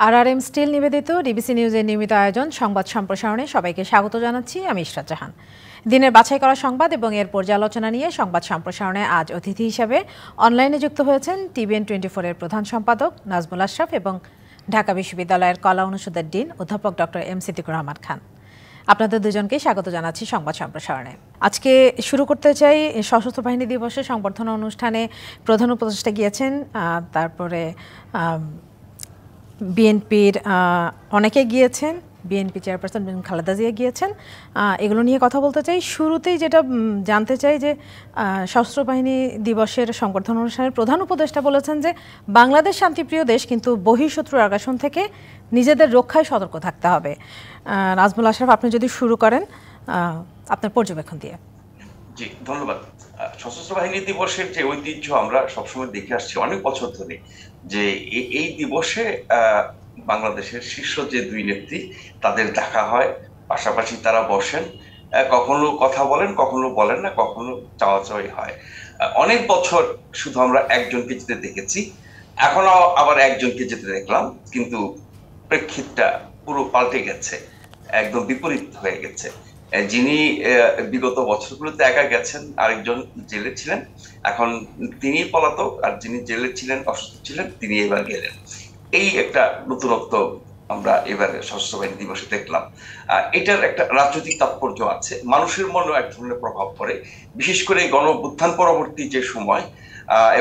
আরআরএম still নিবেদিত DBC নিউজের নিয়মিত আয়োজন সংবাদ সম্প্রসারণে সবাইকে স্বাগত জানাচ্ছি আমি ইশরাত জাহান। দিনের বাছাই করা সংবাদ এবং এর পর্যালোচনা নিয়ে সংবাদ সম্প্রসারণে আজ অতিথি হিসেবে অনলাইনে যুক্ত হয়েছেন টিভিএন 24 এর প্রধান সম্পাদক নাজমুল আশরাফ এবং ঢাকা বিশ্ববিদ্যালয়ের কলা অনুষদের ডিন অধ্যাপক ডক্টর এম সিদ্দিকুর রহমান খান। আপনাদের দুজনকে স্বাগত জানাচ্ছি সংবাদ সম্প্রসারণে। আজকে শুরু করতে চাই সশস্ত্র বাহিনী দিবসের সংবর্ধনা অনুষ্ঠানে প্রধান উপদেষ্টা গিয়েছেন, তারপরে বিএনপির অনেকে গিয়েছেন, বিএনপি চেয়ারপারসন খালেদা জিয়া গিয়েছেন। এগুলো নিয়ে কথা বলতে চাই। শুরুতেই যেটা জানতে চাই যে সশস্ত্র বাহিনী দিবসের সংবর্ধনা অনুষ্ঠানের প্রধান উপদেষ্টা বলেছেন যে বাংলাদেশ শান্তিপ্রিয় দেশ, কিন্তু বহিঃশত্রুর আগ্রাসন থেকে নিজেদের রক্ষায় সতর্ক থাকতে হবে। নাজমুল আশরাফ, আপনি যদি শুরু করেন আপনার পর্যবেক্ষণ দিয়ে। জি, ধন্যবাদ। সশস্ত্র বাহিনী দিবসের যে ঐতিহ্য আমরা সবসময় দেখে আসছি অনেক বছর ধরে, যে এই দিবসে বাংলাদেশের শীর্ষ যে দুই নেত্রী তাদের দেখা হয়, পাশাপাশি তারা বসেন, কখনো কথা বলেন, কখনো বলেন না, কখনো চাওয়াচাওয়ি হয়। অনেক বছর শুধু আমরা একজনকে যেতে দেখেছি, এখনো আবার একজনকে যেতে দেখলাম, কিন্তু প্রেক্ষিতটা পুরো পাল্টে গেছে, একদম বিপরীত হয়ে গেছে। যিনি বিগত বছরগুলোতে একা গেছেন, আরেকজন জেলে ছিলেন, এখন তিনি পলাতক, আর যিনি জেলে ছিলেন, অসুস্থ ছিলেন, তিনি এবার গেলেন। এই একটা নতুনত্ব আমরা এবারে সশস্ত্র বাহিনী দিবসে দেখলাম। এটার একটা রাজনৈতিক তাৎপর্য আছে, মানুষের মনেও এক ধরনের প্রভাব পড়ে, বিশেষ করে গণ অভ্যুত্থান পরবর্তী যে সময়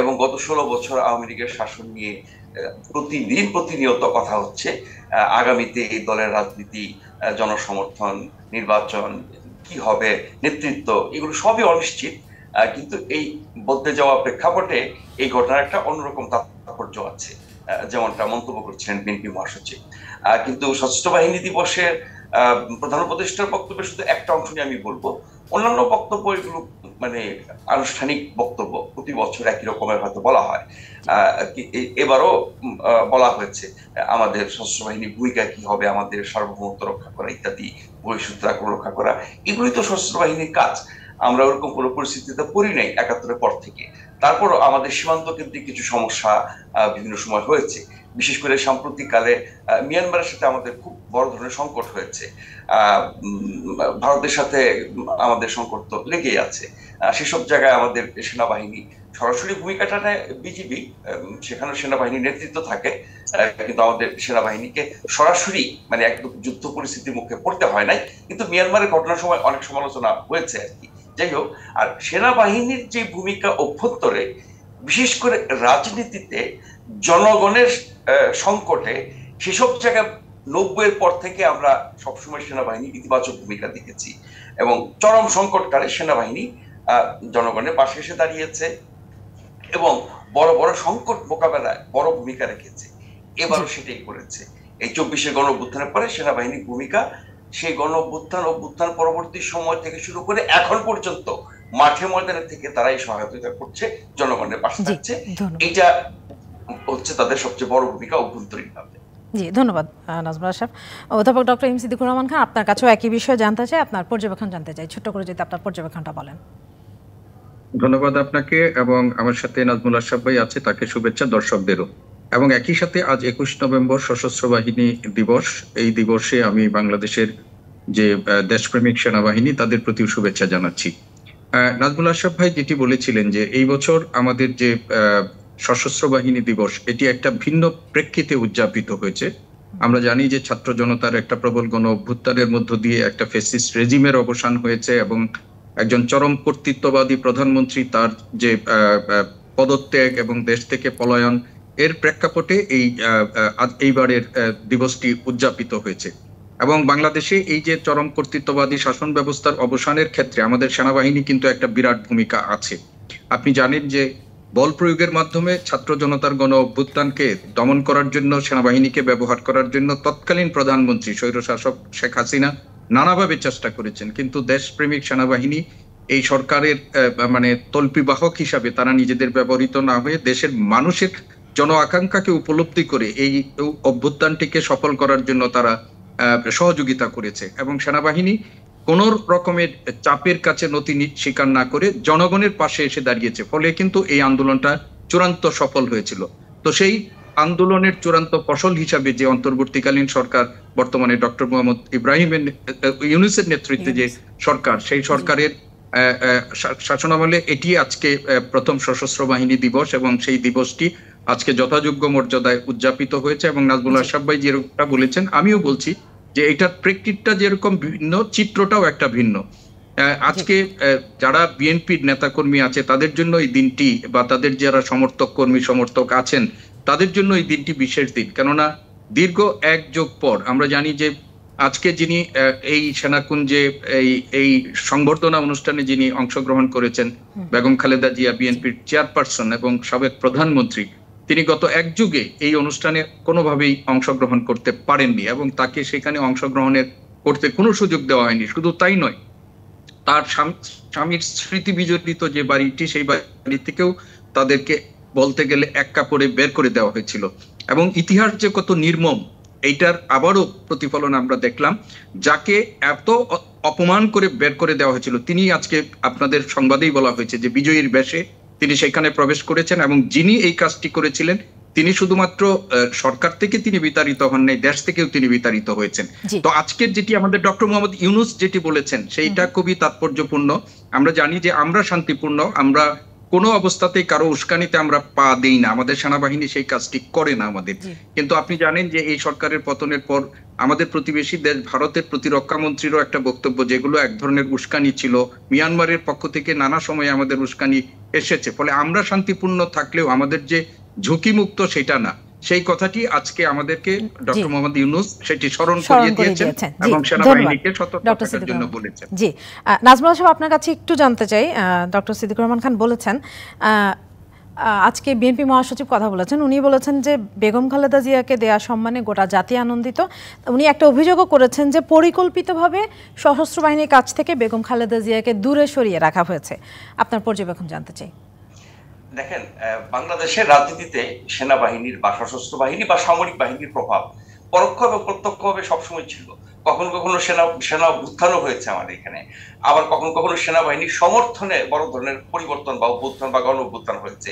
এবং গত 16 বছর আওয়ামী লীগের শাসন নিয়ে প্রতিদিন প্রতিনিয়ত কথা হচ্ছে। আগামীতে এই দলের রাজনীতি, জনসমর্থন, নির্বাচন কি হবে, নেতৃত্ব, এগুলো সবই অনিশ্চিত। কিন্তু এই বদলে যাওয়া প্রেক্ষাপটে এই ঘটনার একটা অন্যরকম তাৎপর্য আছে, যেমনটা মন্তব্য করছেন বিএনপি মহাসচিব। কিন্তু সশস্ত্র বাহিনী দিবসের প্রধান উপদেষ্টার বক্তব্যে শুধু একটা অংশ নিয়ে আমি বলবো, অন্যান্য বক্তব্য এগুলো মানে আনুষ্ঠানিক বক্তব্য, প্রতি বছর একই রকমের হয়তো বলা হয়। এবারও বলা হয়েছে আমাদের সশস্ত্র বাহিনীর ভূমিকা কি হবে, আমাদের সার্বভৌমত্ব রক্ষা করা ইত্যাদি, বহিঃশত্রু আক্রমণ রক্ষা করা, এগুলোই তো সশস্ত্র বাহিনীর কাজ। আমরা ওরকম কোনো পরিস্থিতিতে পড়ি নাই 71-এর পর থেকে। তারপরও আমাদের সীমান্ত কেন্দ্রিক কিছু সমস্যা বিভিন্ন সময় হয়েছে, বিশেষ করে সাম্প্রতিককালে মিয়ানমারের সাথে আমাদের খুব বড় ধরনের সংকট হয়েছে। ভারতের সাথে আমাদের সংকট তো লেগেই আছে। সেসব জায়গায় আমাদের সেনাবাহিনী সরাসরি ভূমিকাটা নেয় বিজিবি, সেখানে সেনাবাহিনীর নেতৃত্ব থাকে, কিন্তু আমাদের সেনাবাহিনীকে সরাসরি মানে একদম যুদ্ধ পরিস্থিতির মুখে পড়তে হয় নাই। কিন্তু মিয়ানমারের ঘটনার সময় অনেক সমালোচনা হয়েছে আর কি। যাই হোক, আর সেনাবাহিনীর যে ভূমিকা অভ্যন্তরে, বিশেষ করে রাজনীতিতে জনগণের সংকটে, সেসব জায়গায় 90-এর পর থেকে আমরা সবসময় সেনাবাহিনীর ইতিবাচক ভূমিকা দেখেছি এবং চরম সংকটকালে সেনাবাহিনী জনগণের পাশে এসে দাঁড়িয়েছে এবং বড় বড় সংকট মোকাবেলায় বড় ভূমিকা রেখেছে। এবারও সেটাই করেছে। এই 24-এর গণ অভ্যুত্থানের পরে সেনাবাহিনীর ভূমিকা, সেই গণ অভ্যুত্থান পরবর্তী সময় থেকে শুরু করে এখন পর্যন্ত মাঠে ময়দানে থেকে তারাই সহায়তা করছে, জনগণের পাশে থাকছে। এটা হচ্ছে তাদের সবচেয়ে বড় ভূমিকা অভ্যন্তরীণ ভাবে। জি, ধন্যবাদ নাজমুল আশরাফ। অধ্যাপক ডক্টর এম সিদ্দিকুর রহমান খান, আপনার কাছেও একই বিষয়ে জানতে চাই, আপনার পর্যবেক্ষণ জানতে চাই। ছোট্ট করে যদি আপনার পর্যবেক্ষণটা বলেন। ধন্যবাদ আপনাকে, এবং আমার সাথে নাজমুল আশরাফ ভাই আছে, তাকে শুভেচ্ছা দর্শকদেরও। এবং একই সাথে আজ 21 নভেম্বর সশস্ত্র বাহিনী দিবস। এই দিবসে আমি বাংলাদেশের যে দেশপ্রেমিক সেনাবাহিনী তাদের প্রতি শুভেচ্ছা জানাচ্ছি। নাজমুল আশরাফ ভাই যেটি বলেছিলেন যে এই বছর আমাদের যে সশস্ত্র বাহিনী দিবস, এটি একটা ভিন্ন প্রেক্ষিতে উদযাপিত হয়েছে। আমরা জানি যে ছাত্র জনতার একটা প্রবল গণ অভ্যুত্থানের মধ্য দিয়ে একটা ফ্যাসিস্ট রেজিমের অবসান হয়েছে এবং একজন চরম কর্তৃত্ববাদী প্রধানমন্ত্রী তার যে পদত্যাগ এবং দেশ থেকে পলায়ন, এর প্রেক্ষাপটে এইবারের দিবসটি উদযাপিত হয়েছে। এবং বাংলাদেশে এই যে চরম কর্তৃত্ববাদী শাসন ব্যবস্থার অবসানের ক্ষেত্রে আমাদের সেনাবাহিনী কিন্তু একটা বিরাট ভূমিকা আছে। আপনি জানেন যে বল প্রয়োগের মাধ্যমে ছাত্র জনতার গণ অভ্যুত্থানকে দমন করার জন্য, সেনাবাহিনীকে ব্যবহার করার জন্য তৎকালীন প্রধানমন্ত্রী স্বৈরশাসক শেখ হাসিনা নানাভাবে চেষ্টা করেছেন, কিন্তু দেশপ্রেমিক সেনাবাহিনী এই সরকারের মানে তল্পিবাহক হিসাবে তারা নিজেদের ব্যবহৃত না হয়ে দেশের মানুষের জন আকাঙ্ক্ষাকে উপলব্ধি করে এই অভ্যুত্থানটিকে সফল করার জন্য তারা সহযোগিতা করেছে। এবং সেনাবাহিনী কোন রকমের চাপের কাছে নতি স্বীকার না করে জনগণের পাশে এসে দাঁড়িয়েছে, ফলে কিন্তু এই আন্দোলনটা চূড়ান্ত সফল হয়েছিল। তো সেই আন্দোলনের চূড়ান্ত ফসল হিসাবে যে অন্তর্বর্তীকালীন সরকার, বর্তমানে ডক্টর মোহাম্মদ ইব্রাহিমের ইউনূসের নেতৃত্বে যে সরকার, সেই সরকারের শাসনামলে এটি আজকে প্রথম সশস্ত্র বাহিনী দিবস, এবং সেই দিবসটি আজকে যথাযোগ্য মর্যাদায় উদযাপিত হয়েছে। এবং নাজমুল আশরাফ ভাই যেরকমটা বলেছেন, আমিও বলছি যে এটার প্রেক্ষিতটা যেরকম ভিন্ন, চিত্রটাও একটা ভিন্ন। আজকে যারা বিএনপির নেতাকর্মী আছে তাদের জন্য এই দিনটি, বা তাদের যারা সমর্থক আছেন তাদের জন্য এই দিনটি বিশেষ দিন। কেননা দীর্ঘ এক যুগ পর আমরা জানি যে আজকে যিনি এই সেনাকুঞ্জে এই সংবর্ধনা অনুষ্ঠানে যিনি অংশগ্রহণ করেছেন, বেগম খালেদা জিয়া, বিএনপির চেয়ারপারসন এবং সাবেক প্রধানমন্ত্রী, তিনি গত এক যুগে এই অনুষ্ঠানে কোনোভাবেই অংশগ্রহণ করতে পারেননি, এবং তাকে সেখানে অংশগ্রহণের করতে কোনো সুযোগ দেওয়া হয়নি। শুধু তাই নয়, তার স্বামীর স্মৃতি বিজড়িত যে বাড়িটি, সেই বাড়ি থেকেও তাদেরকে বলতে গেলে এক কাপড়ে বের করে দেওয়া হয়েছিল। এবং ইতিহাস যে কত নির্মম, এইটার আবারও প্রতিফলন আমরা দেখলাম। যাকে এত অপমান করে বের করে দেওয়া হয়েছিল, তিনি আজকে আপনাদের সংবাদেই বলা হয়েছে যে বিজয়ীর বেশে তিনি সেখানে প্রবেশ করেছেন, এবং যিনি এই কাজটি করেছিলেন তিনি শুধুমাত্র সরকার থেকে তিনি বিতাড়িত হন নাই, দেশ থেকেও তিনি বিতাড়িত হয়েছেন। তো আজকের যেটি আমাদের ডক্টর মোহাম্মদ ইউনূস যেটি বলেছেন, সেইটা খুবই তাৎপর্যপূর্ণ। আমরা জানি যে আমরা শান্তিপূর্ণ, আমরা কোনো অবস্থাতেই কারো উস্কানিতে আমরা পা দেই না, আমাদের সেনাবাহিনী সেই কাজটি করে না আমাদের। কিন্তু আপনি জানেন যে এই সরকারের পতনের পর আমাদের প্রতিবেশী দেশ ভারতের প্রতিরক্ষা মন্ত্রীরও একটা বক্তব্য, যেগুলো এক ধরনের উস্কানি ছিল। মিয়ানমারের পক্ষ থেকে নানা সময় আমাদের উস্কানি এসেছে। ফলে আমরা শান্তিপূর্ণ থাকলেও আমাদের যে ঝুঁকিমুক্ত সেটা না, সেই কথাটি আজকে আমাদেরকে ডক্টর মোহাম্মদ ইউনূস সেটি স্মরণ করিয়ে দিয়েছেন এবং সেনাবাহিনীকে সতর্ক থাকার জন্য বলেছেন। জি, নাজমুল সাহেব, আপনার কাছে একটু জানতে চাই, ডক্টর সিদ্দিকুর রহমান খান বলেছেন, আজকে বিএনপি মহাসচিব কথা বলেছেন, উনি বলেছেন যে বেগম খালেদা জিয়াকে দেয়া সম্মানে গোটা জাতি আনন্দিত। উনি একটা অভিযোগও করেছেন যে পরিকল্পিতভাবে সশস্ত্র বাহিনীর কাছ থেকে বেগম খালেদা জিয়াকে দূরে সরিয়ে রাখা হয়েছে। আপনার পর্যবেক্ষণ জানতে চাই। দেখেন, বাংলাদেশের রাজনীতিতে সেনাবাহিনীর বা সশস্ত্র বাহিনী বা সামরিক বাহিনীর প্রভাব পরোক্ষ এবং প্রত্যক্ষভাবে সবসময় ছিল। কখনো কখনো সেনা অভ্যুত্থানও হয়েছে আমাদের এখানে, আবার কখনো কখনো সেনাবাহিনীর সমর্থনে বড় ধরনের পরিবর্তন বা অভ্যুত্থান বা গণ অভ্যুত্থান হয়েছে।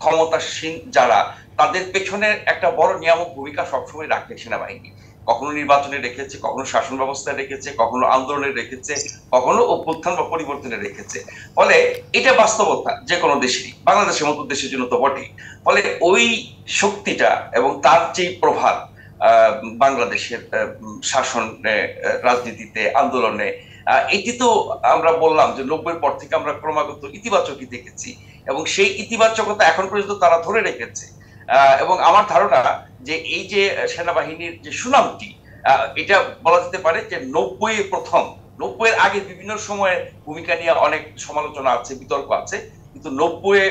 ক্ষমতাসীন যারা, তাদের পেছনে একটা বড় নিয়ামক ভূমিকা সবসময় রাখে সেনাবাহিনী। কখনো নির্বাচনে রেখেছে, কখনো শাসন ব্যবস্থায় রেখেছে, কখনো আন্দোলনে রেখেছে, কখনো অভ্যুত্থান বা পরিবর্তনে রেখেছে। ফলে এটা বাস্তবতা যে কোনো দেশেরই, বাংলাদেশের মতো দেশের জন্য তো বটেই। ফলে ওই শক্তিটা এবং তার যে প্রভাব বাংলাদেশের শাসনে, রাজনীতিতে, আন্দোলনে, এটি তো আমরা বললাম যে 90-এর পর থেকে আমরা ক্রমাগত ইতিবাচকই দেখেছি, এবং সেই ইতিবাচকতা এখন পর্যন্ত তারা ধরে রেখেছে। এবং আমার ধারণা যে এই যে সেনাবাহিনীর যে সুনামটি, এটা বলা যেতে পারে যে 90-এর প্রথম, 90-এর আগে বিভিন্ন সময়ে ভূমিকা নিয়ে অনেক সমালোচনা আছে, বিতর্ক আছে, কিন্তু 90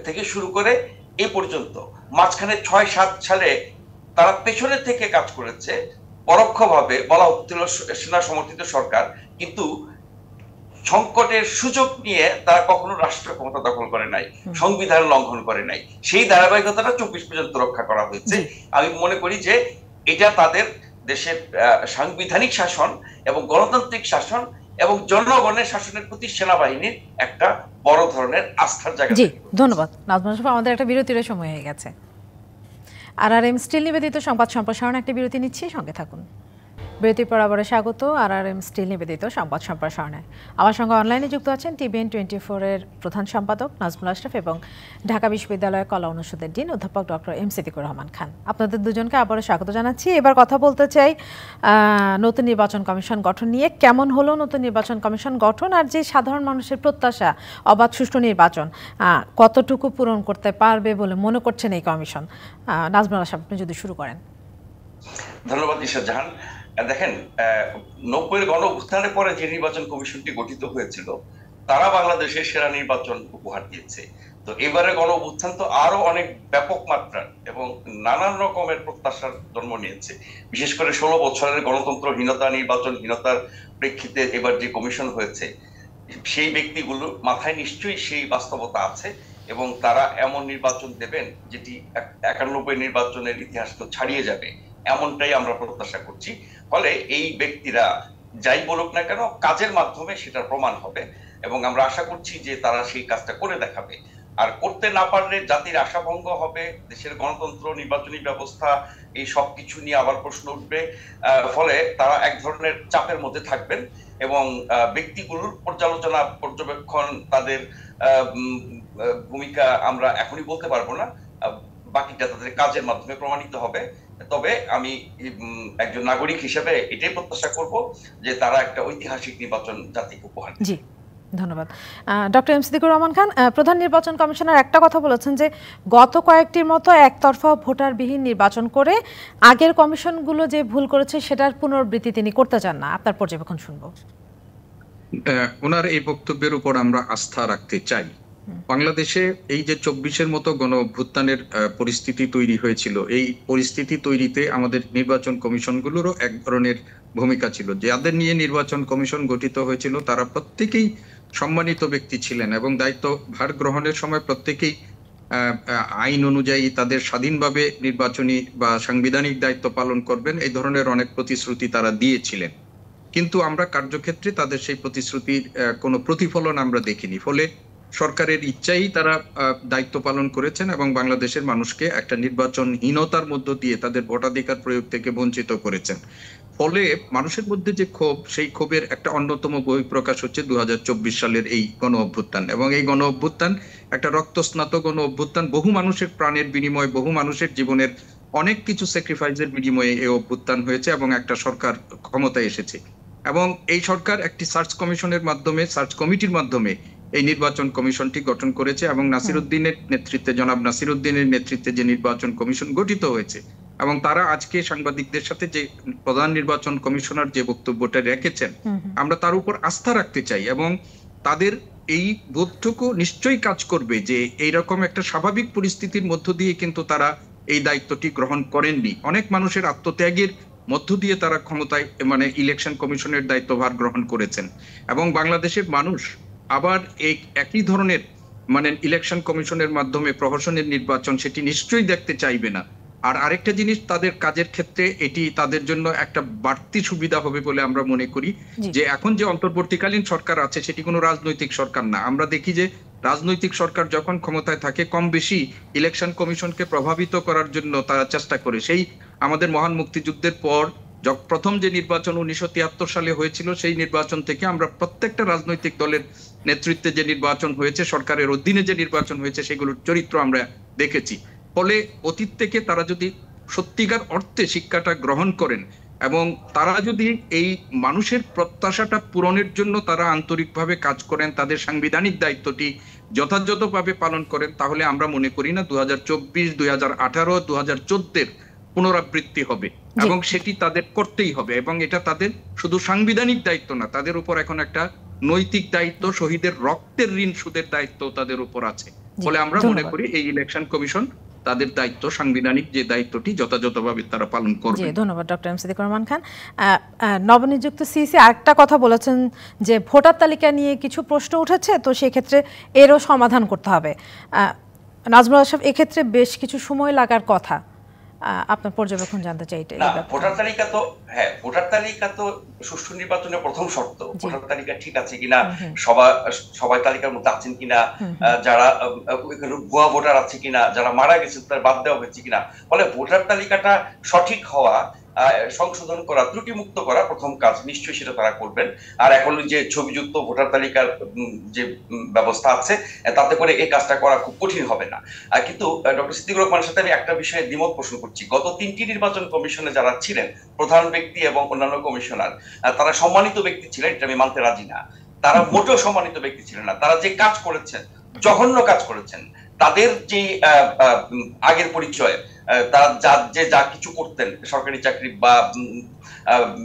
থেকে শুরু করে এই পর্যন্ত মাঝখানে 6-7 সালে তারা পেছনের থেকে কাজ করেছে। পরোক্ষভাবে বলা হচ্ছিল সেনা সমর্থিত সরকার, কিন্তু সংকটের সুযোগ নিয়ে তারা কখনো রাষ্ট্র ক্ষমতা দখল করে নাই, সংবিধান লঙ্ঘন করে নাই। সেই ধারাবাহিকতাটা 24 পর্যন্ত রক্ষা করা হয়েছে। আমি মনে করি যে এটা তাদের দেশের সাংবিধানিক শাসন এবং গণতান্ত্রিক শাসন এবং জনগণের শাসনের প্রতি সেনাবাহিনীর একটা বড় ধরনের আস্থার জায়গা। জি, ধন্যবাদ নাজমুল সাহেব। আমাদের একটা বিরতির সময় হয়ে গেছে। আরআরএম স্টিল নিবেদিত সংবাদ সম্প্রসারণ একটা বিরতি নিচ্ছি, সঙ্গে থাকুন। বিরতির পর আবারও স্বাগত আরআরএম স্টিল নিবেদিত সংবাদ সম্প্রসারণে। আমার সঙ্গে অনলাইনে যুক্ত আছেন টিবিএন 24-এর প্রধান সম্পাদক নাজমুল আশরাফ এবং ঢাকা বিশ্ববিদ্যালয়ের কলা অনুষদের ডিন অধ্যাপক ডক্টর এম সিদ্দিকুর রহমান খান। আপনাদের দুজনকে আবারও স্বাগত জানাচ্ছি। এবার কথা বলতে চাই নতুন নির্বাচন কমিশন গঠন নিয়ে। কেমন হলো নতুন নির্বাচন কমিশন গঠন, আর যে সাধারণ মানুষের প্রত্যাশা অবাধ সুষ্ঠু নির্বাচন কতটুকু পূরণ করতে পারবে বলে মনে করছেন এই কমিশন? নাজমুল আশরাফ, আপনি যদি শুরু করেন। ধন্যবাদ ইশরাত জাহান। দেখেন, 90-এর গণ অভ্যুত্থানের পরে যে নির্বাচন কমিশনটি গঠিত হয়েছিল, তারা বাংলাদেশের সেরা নির্বাচন উপহার দিয়েছে। তো এবারে গণ অভ্যুত্থান তো আরো অনেক ব্যাপক মাত্রার এবং নানান রকমের প্রত্যাশার জন্ম নিয়েছে। বিশেষ করে 16 বছরের গণতন্ত্রহীনতা, নির্বাচনহীনতার প্রেক্ষিতে এবার যে কমিশন হয়েছে, সেই ব্যক্তিগুলোর মাথায় নিশ্চয়ই সেই বাস্তবতা আছে, এবং তারা এমন নির্বাচন দেবেন যেটি 91 নির্বাচনের ইতিহাসকে ছাড়িয়ে যাবে, এমনটাই আমরা প্রত্যাশা করছি। ফলে এই ব্যক্তিরা যাই বলুক না কেন, কাজের মাধ্যমে সেটার প্রমাণ হবে, এবং আমরা আশা করছি যে তারা সেই কাজটা করে দেখাবে। আর করতে না পারলে জাতির আশাভঙ্গ হবে, দেশের গণতন্ত্র, নির্বাচনী ব্যবস্থা, এই সব কিছু নিয়ে আবার প্রশ্ন উঠবে। ফলে তারা এক ধরনের চাপের মধ্যে থাকবেন এবং ব্যক্তিগুলোর পর্যালোচনা, পর্যবেক্ষণ, তাদের ভূমিকা আমরা এখনই বলতে পারবো না, বাকিটা তাদের কাজের মাধ্যমে প্রমাণিত হবে। তবে আমি একজন নাগরিক হিসেবে এটাই প্রত্যাশা করব যে তারা একটা ঐতিহাসিক নির্বাচন জাতিকে উপহার দেবে। জি, ধন্যবাদ। ডক্টর এম সিদ্দিকুর রহমান খান, প্রধান নির্বাচন কমিশনার একটা কথা বলেছেন যে গত কয়েকটির মতো একতরফা ভোটারবিহীন নির্বাচন করে আগের কমিশনগুলো যে ভুল করেছে সেটার পুনরাবৃত্তি তিনি করতে চান না। আপনার পর্যবেক্ষণ শুনবো। ওনার এই বক্তব্যের উপর আমরা আস্থা রাখতে চাই। বাংলাদেশে এই যে 24-এর মতো গণ অভ্যুত্থানের পরিস্থিতি তৈরি হয়েছিল, এই পরিস্থিতি তৈরিতে আমাদের নির্বাচন কমিশনগুলোরও এক ধরনের ভূমিকা ছিল। যাদের নিয়ে নির্বাচন কমিশন গঠিত হয়েছিল তারা প্রত্যেকেই সম্মানিত ব্যক্তি ছিলেন এবং দায়িত্ব ভার গ্রহণের সময় প্রত্যেকেই আইন অনুযায়ী তাদের স্বাধীনভাবে নির্বাচনী বা সাংবিধানিক দায়িত্ব পালন করবেন এই ধরনের অনেক প্রতিশ্রুতি তারা দিয়েছিলেন। কিন্তু আমরা কার্যক্ষেত্রে তাদের সেই প্রতিশ্রুতির কোনো প্রতিফলন আমরা দেখিনি। ফলে সরকারের ইচ্ছাই তারা দায়িত্ব পালন করেছেন এবং বাংলাদেশের মানুষকে একটা নির্বাচনহীনতার মধ্য দিয়ে তাদের ভোটাধিকার প্রয়োগ থেকে বঞ্চিত করেছেন। ফলে মানুষের মধ্যে যে ক্ষোভ, সেই ক্ষোভের একটা অন্যতম বহিঃপ্রকাশ হচ্ছে 2024 সালের এই গণ অভ্যুত্থান। এবং এই গণ অভ্যুত্থান একটা রক্তস্নাত গণ অভ্যুত্থান, বহু মানুষের প্রাণের বিনিময়, বহু মানুষের জীবনের অনেক কিছু স্যাক্রিফাইসের বিনিময়ে এই অভ্যুত্থান হয়েছে এবং একটা সরকার ক্ষমতায় এসেছে। এবং এই সরকার একটি সার্চ কমিশনের মাধ্যমে, সার্চ কমিটির মাধ্যমে এই নির্বাচন কমিশনটি গঠন করেছে এবং নাসিরউদ্দিনের নেতৃত্বে, জনাব নাসিরউদ্দিনের নেতৃত্বে যে নির্বাচন কমিশন গঠিত হয়েছে এবং তারা আজকে সাংবাদিকদের সাথে যে প্রধান নির্বাচন কমিশনার যে বক্তব্যটা রেখেছেন, আমরা তার উপর আস্থা রাখতে চাই এবং তাদের এই বোধটুকু নিশ্চয়ই কাজ করবে যে এইরকম একটা স্বাভাবিক পরিস্থিতির মধ্য দিয়ে কিন্তু তারা এই দায়িত্বটি গ্রহণ করেননি। অনেক মানুষের আত্মত্যাগের মধ্য দিয়ে তারা ক্ষমতায় ইলেকশন কমিশনের দায়িত্বভার গ্রহণ করেছেন এবং বাংলাদেশের মানুষ আবার এই একই ধরনের ইলেকশন কমিশনের মাধ্যমে প্রহসনের নির্বাচন সেটি নিশ্চয়ই দেখতে চাইবে না। আর আরেকটা জিনিস, তাদের কাজের ক্ষেত্রে এটি তাদের জন্য একটা বাড়তি সুবিধা হবে বলে আমরা মনে করি যে এখন যে অন্তর্বর্তীকালীন সরকার আছে সেটি কোনো রাজনৈতিক সরকার না। আমরা দেখি যে রাজনৈতিক সরকার যখন ক্ষমতায় থাকে কম বেশি ইলেকশন কমিশনকে প্রভাবিত করার জন্য তারা চেষ্টা করে। সেই আমাদের মহান মুক্তিযুদ্ধের পর প্রথম যে নির্বাচন 1973 সালে হয়েছিল, সেই নির্বাচন থেকে আমরা প্রত্যেকটা রাজনৈতিক দলের নেতৃত্বে যে নির্বাচন হয়েছে, সরকারের অধীনে যে নির্বাচন হয়েছে, সেগুলোর চরিত্র আমরা দেখেছি। ফলে অতীত থেকে তারা যদি সত্যিকার অর্থে শিক্ষাটা গ্রহণ করেন এবং তারা যদি এই মানুষের প্রত্যাশাটা পূরণের জন্য তারা আন্তরিকভাবে কাজ করেন, তাদের সাংবিধানিক দায়িত্বটি যথাযথভাবে পালন করেন, তাহলে আমরা মনে করি না 2024, 2018, 2014 পুনরাবৃত্তি হবে এবং সেটি তাদের করতেই হবে। এবং এটা তাদের শুধু সাংবিধানিক দায়িত্ব না, তাদের উপর এখন একটা নৈতিক দায়িত্ব, শহীদের রক্তের ঋণ সুদের দায়িত্ব তাদের উপর আছে। ফলে আমরা মনে করি এই ইলেকশন কমিশন তাদের দায়িত্ব, সাংবিধানিক যে দায়িত্বটি যথাযথভাবে তারা পালন করবে। ধন্যবাদ ডক্টর এম সিদ্দিকুর রহমান খান। নবনিযুক্ত সিসি আরেকটা কথা বলেছেন যে ভোটার তালিকা নিয়ে কিছু প্রশ্ন উঠেছে, তো সেক্ষেত্রে এরও সমাধান করতে হবে। নাজমুল আশরাফ, এক্ষেত্রে বেশ কিছু সময় লাগার কথা, আপনার পর্যবেক্ষণ জানতে চাই। ভোটার তালিকা তো সুষ্ঠু নির্বাচনের প্রথম শর্ত। ভোটার তালিকা ঠিক আছে কিনা, সবাই তালিকার মধ্যে আছেন কিনা, যারা ভুয়া ভোটার আছে কিনা, যারা মারা গেছে তার বাদ দেওয়া হয়েছে কিনা। ফলে ভোটার তালিকাটা সঠিক হওয়া, সংশোধন করা, ত্রুটি মুক্ত করা প্রথম কাজ, নিশ্চয়ই সেটা তারা করবেন। আর এখন যে ছবিযুক্ত ভোটার তালিকার যে ব্যবস্থা আছে তাতে করে এই কাজটা করা খুব কঠিন হবে না। কিন্তু ডক্টর সিদ্দিকুর রহমানের সাথে আমি একটা বিষয়ে দ্বিমত পোষণ করছি। গত 3টি নির্বাচন কমিশনে যারা ছিলেন, প্রধান ব্যক্তি এবং অন্যান্য কমিশনার, তারা সম্মানিত ব্যক্তি ছিলেন, এটা আমি মানতে রাজি না। তারা মোটেও সম্মানিত ব্যক্তি ছিলেন না। তারা যে কাজ করেছেন, জঘন্য কাজ করেছেন। তাদের যে আগের পরিচয়, তারা যা কিছু করতেন, সরকারি চাকরি বা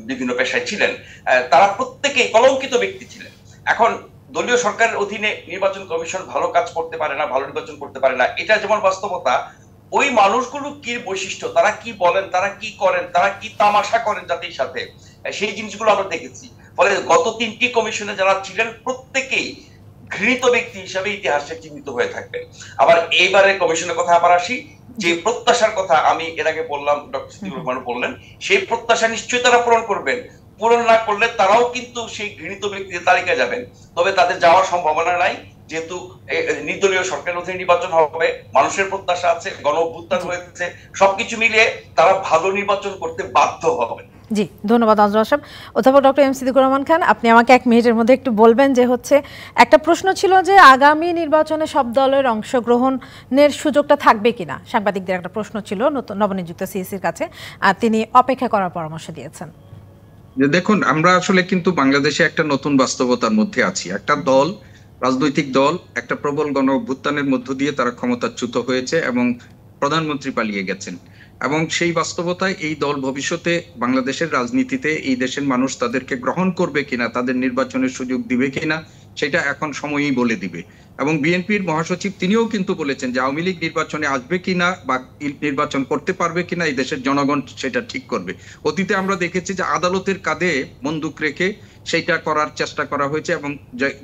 বিভিন্ন পেশায় ছিলেন, তারা প্রত্যেকেই কলঙ্কিত ব্যক্তি ছিলেন। এখন দলীয় সরকারের অধীনে নির্বাচন কমিশন ভালো কাজ করতে পারে না, ভালো নির্বাচন করতে পারে না, এটা যেমন বাস্তবতা, ওই মানুষগুলো কি বৈশিষ্ট্য, তারা কি বলেন, তারা কি করেন, তারা কি তামাশা করেন জাতির সাথে, সেই জিনিসগুলো আমরা দেখেছি। ফলে গত 3টি কমিশনে যারা ছিলেন প্রত্যেকেই ঘৃণিত ব্যক্তি হিসাবে ইতিহাসে চিহ্নিত হয়ে থাকবেন। আবার এইবারের কমিশনের কথা আবার আসি, যে প্রত্যাশার কথা আমি এর আগে বললাম, ডক্টর সিদ্দিকুর রহমান বললেন, সেই প্রত্যাশা নিশ্চয়ই তারা পূরণ করবেন। পূরণ না করলে তারাও কিন্তু সেই ঘৃণিত ব্যক্তিদের তালিকায় যাবেন, তবে তাদের যাওয়ার সম্ভাবনা নাই। যেহেতু নির্দলীয় সরকারের অধীনে নির্বাচন হবে, মানুষের প্রত্যাশা আছে, গণ অভ্যুত্থান হয়েছে, সবকিছু মিলিয়ে তারা ভালো নির্বাচন করতে বাধ্য হবে। জি, ধন্যবাদ নজরুল সাহেব। অধ্যাপক ডক্টর এম সিদ্দিকুর রহমান খান, আপনি আমাকে 1 মিনিটের মধ্যে একটু বলবেন যে হচ্ছে একটা প্রশ্ন ছিল যে আগামী নির্বাচনে সব দলের অংশগ্রহণের সুযোগটা থাকবে কিনা, সাংবাদিকদের একটা প্রশ্ন ছিল নতুন নবনিযুক্ত সিইসির কাছে, আর তিনি অপেক্ষা করার পরামর্শ দিয়েছেন। দেখুন, আমরা আসলে কিন্তু বাংলাদেশে একটা নতুন বাস্তবতার মধ্যে আছি। একটা দল, রাজনৈতিক দল, একটা প্রবল গণ অভ্যুত্থানের মধ্য দিয়ে তারা ক্ষমতাচ্যুত হয়েছে এবং প্রধানমন্ত্রী পালিয়ে গেছেন। এবং সেই বাস্তবতায় এই দল ভবিষ্যতে বাংলাদেশের রাজনীতিতে এই দেশের মানুষ তাদেরকে গ্রহণ করবে কিনা, তাদের নির্বাচনের সুযোগ দিবে কিনা, সেটা এখন সময়ই বলে দিবে। এবং বিএনপির মহাসচিব তিনিও কিন্তু বলেছেন যে আওয়ামী লীগ নির্বাচনে আসবে কিনা বা নির্বাচন করতে পারবে কিনা এই দেশের জনগণ সেটা ঠিক করবে। অতীতে আমরা দেখেছি যে আদালতের কাঁধে বন্দুক রেখে সেইটা করার চেষ্টা করা হয়েছে এবং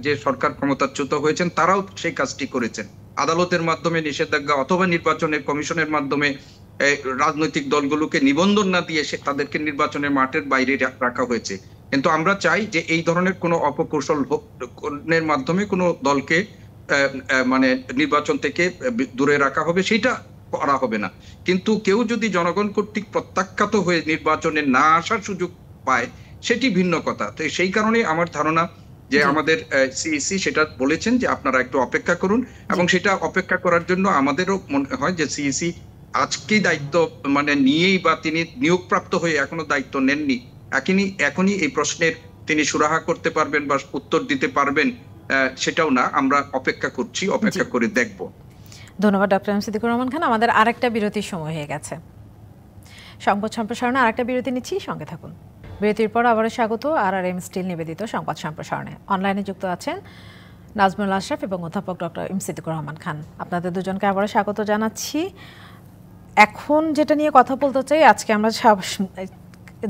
যে সরকার ক্ষমতাচ্যুত হয়েছেন তারাও সেই কাজটি করেছেন। আদালতের মাধ্যমে নিষেধাজ্ঞা অথবা নির্বাচনের কমিশনের মাধ্যমে রাজনৈতিক দলগুলোকে নিবন্ধন না দিয়ে তাদেরকে নির্বাচনের মাঠের বাইরে রাখা হয়েছে। কিন্তু আমরা চাই যে এই ধরনের কোনো অপকৌশলের মাধ্যমে কোনো দলকে মানে নির্বাচন থেকে দূরে রাখা হবে, সেটা করা হবে না। কিন্তু কেউ যদি জনগণ কর্তৃক প্রত্যাখ্যাত হয়ে নির্বাচনে না আসার সুযোগ পায় সেটি ভিন্ন কথা। তো সেই কারণে আমার ধারণা যে আমাদের সিইসি সেটা বলেছেন যে আপনারা একটু অপেক্ষা করুন, এবং সেটা অপেক্ষা করার জন্য আমাদেরও মনে হয় যে সিইসি আজকেই দায়িত্ব মানে নিয়েই বা তিনি নিয়োগপ্রাপ্ত হয়ে এখনো দায়িত্ব নেননি, এখনই এই প্রশ্নের তিনি সুরাহা করতে পারবেন বা উত্তর দিতে পারবেন সেটাও না। আমরা অপেক্ষা করছি, অপেক্ষা করে দেখব। ধন্যবাদ ডক্টর এম সিদ্দিকুর রহমান খান। আমাদের আরেকটা বিরতির সময় হয়ে গেছে। সংবাদ সম্প্রসারণে আরেকটা বিরতি নিচ্ছি, সঙ্গে থাকুন। বিরতির পর আবারও স্বাগত RRM স্টিল নিবেদিত সংবাদ সম্প্রসারণে। অনলাইনে যুক্ত আছেন নাজমুল আশরাফ এবং অধ্যাপক ডক্টর এম সিদ্দিকুর রহমান খান। আপনাদের দুজনকে আবারও স্বাগত জানাচ্ছি। এখন যেটা নিয়ে কথা বলতে চাই, আজকে আমরা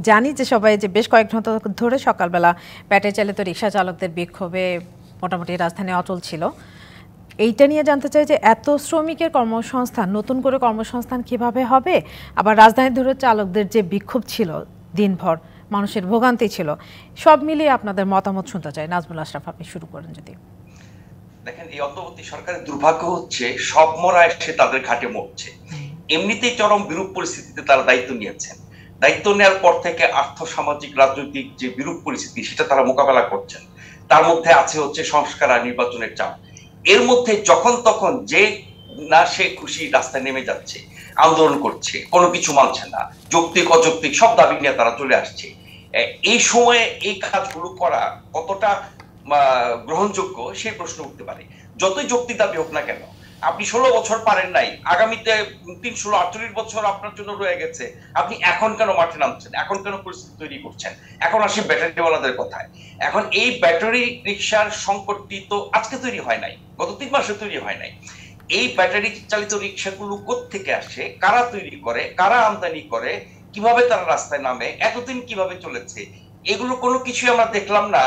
জানি যে সবাই যে বেশ কয়েক ঘন্টা ধরে সকালবেলা ব্যাটারি চালিত রিক্সা চালকদের বিক্ষোভে মোটামুটি রাজধানী অচল ছিল। এইটা নিয়ে জানতে চাই যে এত শ্রমিকের কর্মসংস্থান, নতুন করে কর্মসংস্থান কিভাবে হবে? আবার রাজধানী ধরে চালকদের যে বিক্ষোভ ছিল, দিনভর মানুষের ভোগান্তি ছিল, সব মিলিয়ে আপনাদের মতামত শুনতে চাই। নাজমুল আশরাফ, আপনি শুরু করেন যদি। দেখেন, এই অন্তর্বর্তী সরকারের দুর্ভাগ্য হচ্ছে সব মরা এসে তাদের ঘাটে মরছে। এমনিতেই চরম বিরূপ পরিস্থিতিতে তারা দায়িত্ব নিয়েছেন। দায়িত্ব নেওয়ার পর থেকে আর্থ সামাজিক রাজনৈতিক যে বিরূপ পরিস্থিতি সেটা তারা মোকাবেলা করছেন। তার মধ্যে আছে হচ্ছে সংস্কার আর নির্বাচনের চাপ। এর মধ্যে যখন তখন যে না সে খুশি রাস্তায় নেমে যাচ্ছে, আন্দোলন করছে, কোনো কিছু মানছে না, যৌক্তিক অযৌক্তিক সব দাবি নিয়ে তারা চলে আসছে। এই সময়ে এই কাজগুলো করা কতটা গ্রহণযোগ্য সেই প্রশ্ন উঠতে পারে। যতই যৌক্তিক দাবি হোক না কেন, আপনি 16 বছর পারেন নাই, আগামীতে 348 বছর আপনার জন্য রয়ে গেছে, আপনি এখন কেন মাঠে নামছেন, এখন কেন পরিস্থিতি তৈরি করছেন? এখন আসি ব্যাটারিওয়ালাদের কথায়। এখন এই ব্যাটারি রিক্সার সংকটটি তো আজকে তৈরি হয় নাই, গত 3 মাসে তৈরি হয় নাই। এই ব্যাটারি চালিত রিক্সাগুলো কোত্থেকে আসে, কারা তৈরি করে, কারা আমদানি করে, কিভাবে তারা রাস্তায় নামে, এতদিন কিভাবে চলেছে, এগুলো কোনো কিছুই আমরা দেখলাম না।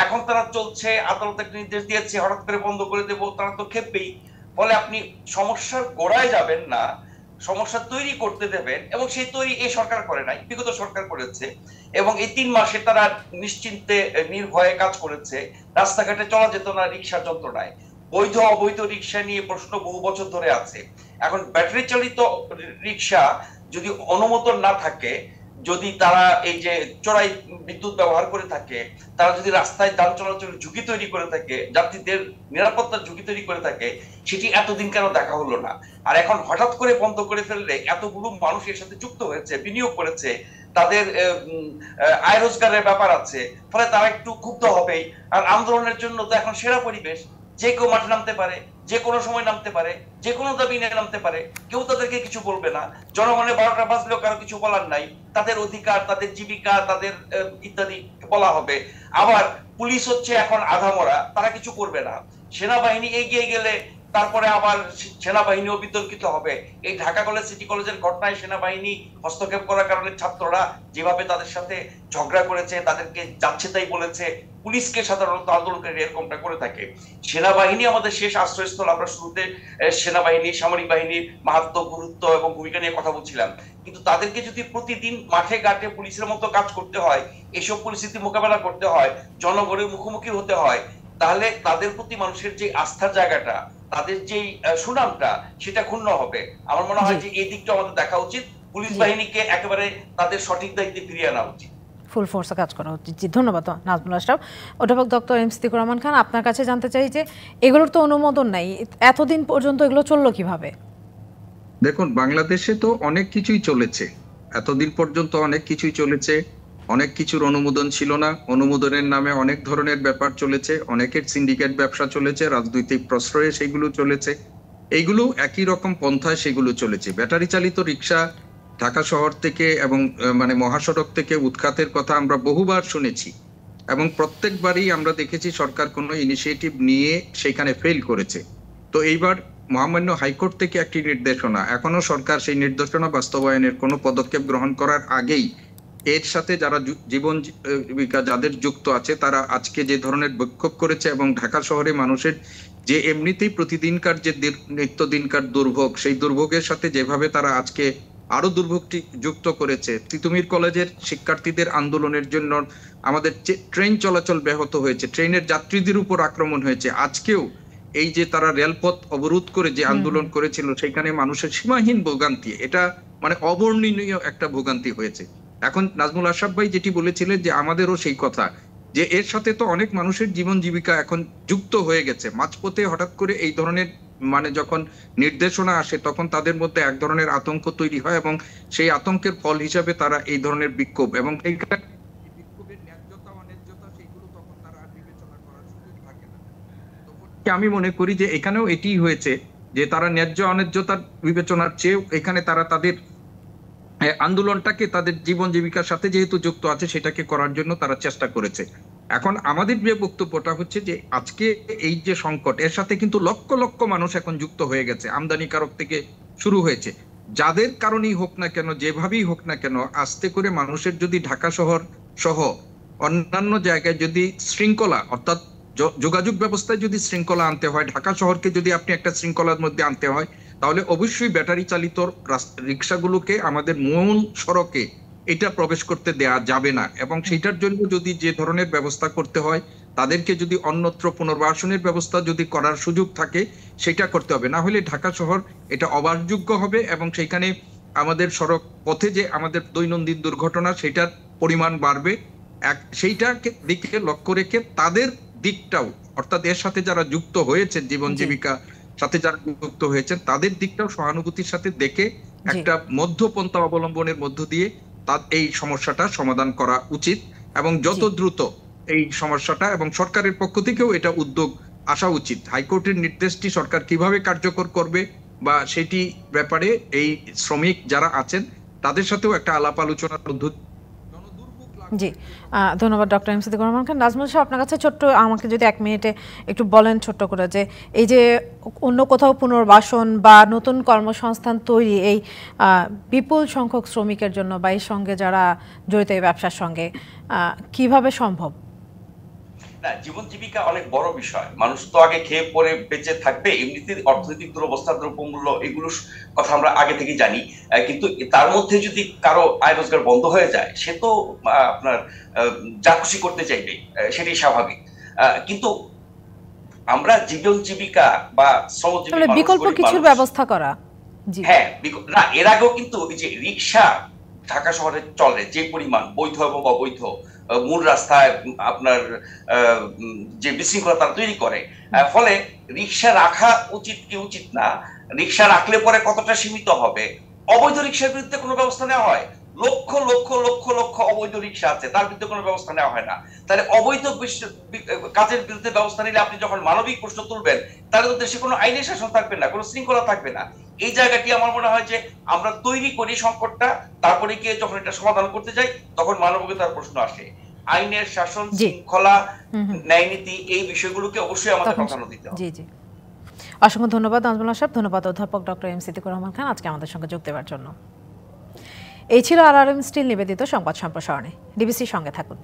এখন তারা চলছে, আদালত একটা নির্দেশ দিয়েছে হঠাৎ করে বন্ধ করে দেবো, তারা তো খেপবেই। ফলে আপনি সমস্যার গোড়ায় যাবেন না, সমস্যা তৈরি করতে দেবেন, এবং সেই তৈরি এই সরকার করে নাই, বিগত সরকার করেছে। এবং এই 3 মাসে তারা নিশ্চিন্তে নির্ভয়ে কাজ করেছে। রাস্তাঘাটে চলা যেত না রিক্সার যন্ত্রণায়। বৈধ অবৈধ রিক্সা নিয়ে প্রশ্ন বহু বছর ধরে আছে। এখন ব্যাটারি চালিত রিক্সা যদি অনুমোদন না থাকে, যদি তারা এই যে চড়াই বিদ্যুৎ ব্যবহার করে থাকে, তারা যদি রাস্তায় যান চলাচলের ঝুঁকি তৈরি করে থাকে, যাত্রীদের নিরাপত্তার ঝুঁকি তৈরি করে থাকে, সেটি এতদিন কেন দেখা হলো না? আর এখন হঠাৎ করে বন্ধ করে ফেললে এতগুলো মানুষ এর সাথে যুক্ত হয়েছে, বিনিয়োগ করেছে, তাদের আয় রোজগারের ব্যাপার আছে, ফলে তারা একটু ক্ষুব্ধ হবেই। আর আন্দোলনের জন্য তো এখন সেরা পরিবেশ, যে কেউ মাঠে নামতে পারে, যে কোনো সময় নামতে পারে, যে কোনো দাবি নিয়ে নামতে পারে, কেউ তাদেরকে কিছু বলবে না। জনগণের 12টা বাজলেও কারো কিছু বলার নাই, তাদের অধিকার, তাদের জীবিকা, তাদের ইত্যাদি বলা হবে। আবার পুলিশ হচ্ছে এখন আধামরা, তারা কিছু করবে না। সেনাবাহিনী এগিয়ে গেলে তারপরে আবার সেনাবাহিনীও বিতর্কিত হবে। এই ঢাকা কলেজ, সিটি কলেজের ঘটনায় সেনাবাহিনী হস্তক্ষেপ করার কারণে ছাত্ররা যেভাবে তাদের সাথে ঝগড়া করেছে, তাদেরকে যাচ্ছে তাই বলেছে, পুলিশকে সাধারণত আন্দোলনকারী এরকমটা করে থাকে। সেনাবাহিনী আমাদের শেষ আশ্রয়স্থল। আমরা শুরুতে সেনাবাহিনী, সামরিক বাহিনীর মাহাত্ম্য, গুরুত্ব এবং ভূমিকা নিয়ে কথা বলছিলাম, কিন্তু তাদেরকে যদি প্রতিদিন মাঠে ঘাটে পুলিশের মতো কাজ করতে হয়, এসব পরিস্থিতি মোকাবেলা করতে হয়, জনগণের মুখোমুখি হতে হয়, তাহলে তাদের প্রতি মানুষের যে আস্থার জায়গাটা, তাদের যে সুনামটা, সেটা ক্ষুণ্ণ হবে। আমার মনে হয় যে এই দিকটা আমাদের দেখা উচিত। পুলিশ বাহিনীকে একেবারে তাদের সঠিক দায়িত্বে ফিরিয়ে আনা উচিত, ফুল ফোর্সে কাজ করা উচিত। জি, ধন্যবাদ নাজমুল আশরাফ। অধ্যাপক ডক্টর এম সিদ্দিকুর রহমান খান, আপনার কাছে জানতে চাই যে এগুলোর তো অনুমোদন নাই, এতদিন পর্যন্ত এগুলো চললো কিভাবে? দেখুন, বাংলাদেশে তো অনেক কিছুই চলেছে, এতদিন পর্যন্ত অনেক কিছুই চলেছে, অনেক কিছুর অনুমোদন ছিল না, অনুমোদনের নামে অনেক ধরনের ব্যাপার চলেছে, অনেকের সিন্ডিকেট ব্যবসা চলেছে, রাজনৈতিক প্রশ্রয়ে সেগুলো চলেছে, এইগুলো একই রকম পন্থায় সেগুলো চলেছে। ব্যাটারি চালিত রিক্সা ঢাকা শহর থেকে এবং মানে মহাসড়ক থেকে উৎখাতের কথা আমরা বহুবার শুনেছি, এবং প্রত্যেকবারই আমরা দেখেছি সরকার কোনো ইনিশিয়েটিভ নিয়ে সেখানে ফেল করেছে। তো এইবার মহামান্য হাইকোর্ট থেকে একটি নির্দেশনা, এখনো সরকার সেই নির্দেশনা বাস্তবায়নের কোনো পদক্ষেপ গ্রহণ করার আগেই এর সাথে যারা জীবন জীবিকা যাদের যুক্ত আছে তারা আজকে যে ধরনের বিক্ষোভ করেছে, এবং ঢাকা শহরে মানুষের যে এমনিতেই প্রতিদিনকার যে নিত্যদিনকার দুর্ভোগ, সেই দুর্ভোগের সাথে যেভাবে তারা আজকে আরো দুর্ভোগটি যুক্ত করেছে। তিতুমির কলেজের শিক্ষার্থীদের আন্দোলনের জন্য আমাদের ট্রেন চলাচল ব্যাহত হয়েছে, ট্রেনের যাত্রীদের উপর আক্রমণ হয়েছে, আজকেও এই যে তারা রেলপথ অবরোধ করে যে আন্দোলন করেছিল সেখানে মানুষের সীমাহীন ভোগান্তি, এটা মানে অবর্ণনীয় একটা ভোগান্তি হয়েছে। এখন নাজমুল আশরাফ ভাই যেটি বলেছিলেন যে আমাদেরও সেই কথা, যে এর সাথে তো অনেক মানুষের জীবন জীবিকা এখন যুক্ত হয়ে গেছে। মাঝপথে হঠাৎ করে এই ধরনের মানে যখন নির্দেশনা আসে তখন তাদের মধ্যে এক ধরনের আতঙ্ক তৈরি হয়, এবং সেই আতঙ্কের ফল হিসাবে তারা এই ধরনের বিক্ষোভ, এবং এই বিক্ষোভের ন্যায্যতা অন্যায্যতা সেগুলো তখন তারা আর বিবেচনা করার সুযোগ থাকে না। আমি মনে করি যে এখানেও এটি হয়েছে যে তারা ন্যায্য অন্যায্যতার বিবেচনার চেয়ে এখানে তারা তাদের আন্দোলনটাকে তাদের জীবন জীবিকার সাথে যেহেতু যুক্ত আছে সেটাকে করার জন্য তারা চেষ্টা করেছে। এখন আমাদের যে বক্তব্যটা হচ্ছে যে আজকে এই যে সংকট, এর সাথে কিন্তু লক্ষ লক্ষ মানুষ এখন যুক্ত হয়ে গেছে, আমদানিকারক থেকে শুরু হয়েছে, যাদের কারণেই হোক না কেন, যেভাবেই হোক না কেন, আস্তে করে মানুষের যদি ঢাকা শহর সহ অন্যান্য জায়গায় যদি শৃঙ্খলা, অর্থাৎ যোগাযোগ ব্যবস্থায় যদি শৃঙ্খলা আনতে হয়, ঢাকা শহরকে যদি আপনি একটা শৃঙ্খলার মধ্যে আনতে হয়, তাহলে অবশ্যই ব্যাটারি চালিত রিক্সাগুলোকে আমাদের মূল সড়কে এটা প্রবেশ করতে দেয়া যাবে না, এবং সেটার জন্য যদি যে ধরনের ব্যবস্থা করতে হয়, তাদেরকে যদি অন্যত্র পুনর্বাসনের ব্যবস্থা যদি করার সুযোগ থাকে সেটা করতে হবে, না হলে ঢাকা শহর এটা অবাসযোগ্য হবে, এবং সেখানে আমাদের সড়ক পথে যে আমাদের দৈনন্দিন দুর্ঘটনা সেটার পরিমাণ বাড়বে। সেইটাকে দিকে লক্ষ্য রেখে তাদের দিকটাও, অর্থাৎ এর সাথে যারা যুক্ত হয়েছে জীবন জীবিকা সাথে যারা যুক্ত হয়েছেন তাদের দিকটাও সহানুভূতির সাথে দেখে একটা মধ্যপন্থা অবলম্বনের মধ্য দিয়ে এই সমস্যাটা সমাধান করা উচিত, এবং যত দ্রুত এই সমস্যাটা, এবং সরকারের পক্ষ থেকেও এটা উদ্যোগ আসা উচিত। হাইকোর্টের নির্দেশটি সরকার কিভাবে কার্যকর করবে বা সেটি ব্যাপারে এই শ্রমিক যারা আছেন তাদের সাথেও একটা আলাপ আলোচনার পদ্ধতি। জি, ধন্যবাদ ডক্টর এম সিদ্দিকুর রহমান খান। নাজমুল সাহেব, আপনার কাছে ছোট্ট আমাকে যদি 1 মিনিটে একটু বলেন ছোট্ট করে, যে এই যে অন্য কোথাও পুনর্বাসন বা নতুন কর্মসংস্থান তৈরি এই বিপুল সংখ্যক শ্রমিকের জন্য বা এর সঙ্গে যারা জড়িত এই ব্যবসার সঙ্গে কিভাবে সম্ভব? না, জীবন জীবিকা অনেক বড় বিষয়। মানুষ তো আগে খেয়ে পরে বেঁচে থাকবে, এমনিতে অর্থনৈতিক দুরবস্থা, দ্রব্যমূল্য, এগুলোর কথা আমরা আগে থেকে জানি। কিন্তু তার মধ্যে যদি কারো আয় রোজগার বন্ধ হয়ে যায়, সে তো আপনার যা খুশি করতে চাইবে, সেটাই স্বাভাবিক। কিন্তু আমরা জীবন জীবিকা বা শ্রমজীবী বিকল্প কিছুর ব্যবস্থা করা। হ্যাঁ, না, এর আগেও কিন্তু এই যে রিক্সা ঢাকা শহরে চলে যে পরিমাণ, বৈধ এবং অবৈধ, মূল রাস্তায় আপনার যে বিশৃঙ্খলা তারা তৈরি করে, ফলে রিক্সা রাখা উচিত কি উচিত না, রিক্সা রাখলে পরে কতটা সীমিত হবে, অবৈধ রিক্সার বিরুদ্ধে কোনো ব্যবস্থা নেওয়া হয়? লক্ষ লক্ষ লক্ষ লক্ষ অবৈধ রিক্সা আছে, তার বিরুদ্ধে কোনো ব্যবস্থা নেওয়া হয় না। তাহলে অবৈধ কাজের বিরুদ্ধে ব্যবস্থা নিলে আপনি যখন মানবিক প্রশ্ন তুলবেন, তাহলে তো দেশে কোনো আইনের শাসন থাকবে না, কোনো শৃঙ্খলা থাকবে না। এই জায়গাটি আমার মনে হয় যে আমরা তৈরি করি সংকটটা, তারপরে গিয়ে যখন এটা সমাধান করতে যাই তখন মানবিকতার প্রশ্ন আসে। আইনের শাসন, শৃঙ্খলা, ন্যায় নীতি, এই বিষয়গুলোকে অবশ্যই আমাদের প্রাধান্য দিতে হবে। জি জি, অসংখ্য ধন্যবাদ নাজমুল সাহেব, ধন্যবাদ অধ্যাপক ডক্টর এম সিদ্দিকুর রহমান খান আজকে আমাদের সঙ্গে যোগ দেওয়ার জন্য। এই ছিল RRM স্টিল নিবেদিত সংবাদ সম্প্রসারণে। ডিবিসির সঙ্গে থাকুন।